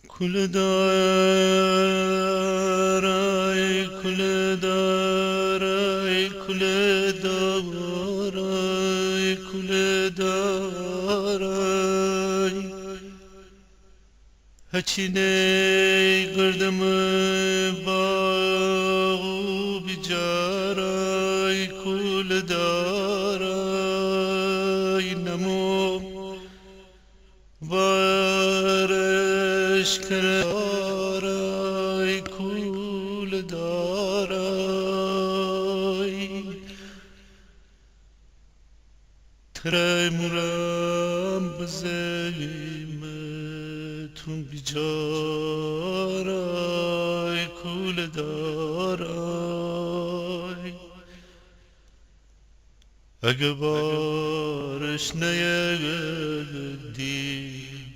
کوله دارای کوله دارای کوله دارای کوله دارای هچینه گردم باغو بیجارای کوله دارای نمو بارش کرای کوله دارای ترای مرام بزیمتون بیجارای کوله دارای اگه بارش نیادی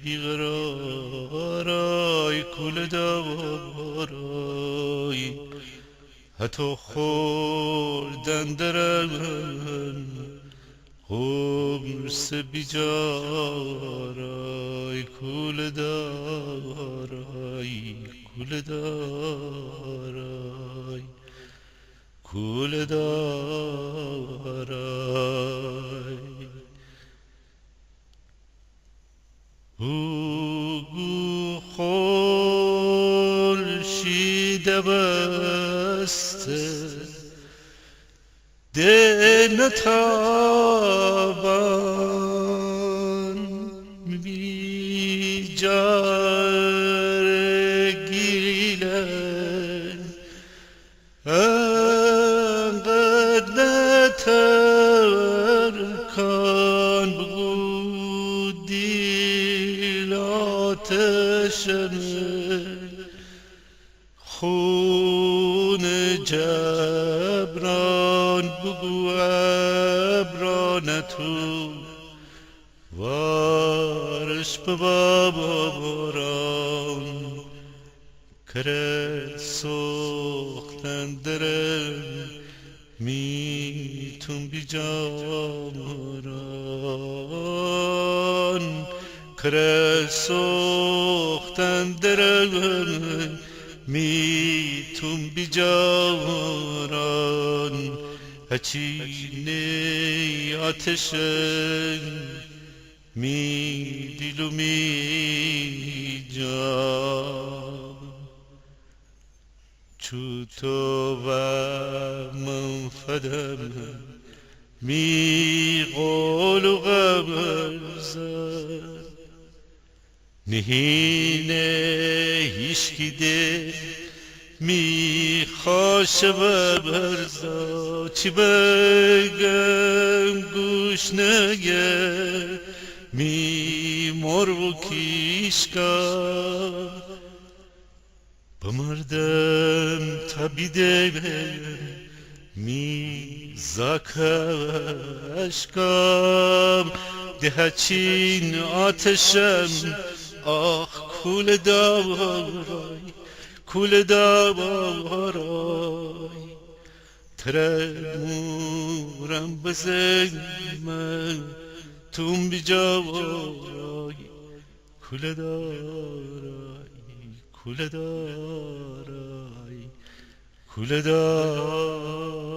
بیقرارای کوله دارای حتی خوردن درن قرص بیجارای کوله دارای کوله دارای کوله دارای بگو خورشید بسته ده نتابان بی جار گیله انقدر نترکان بگو دیل آتشمه خون جبران بگو ابران تو وارش بباباران کره سوختن درم میتون بیجاران کره سوختن درم میتون بیجاران هچینه آتشن می دیلو می جان چو تو و منفدم می قول و غبرزن نهینه هیشکیده می خواشه و برزا چی بگم گوش نگه می مر و کیشکا بمردم تبیده می زکشکم ده چین آتشم آخ کوله دارای کوله دارای ترمورم بزنم تون بیجارای کوله دارای کوله دارای کوله دارای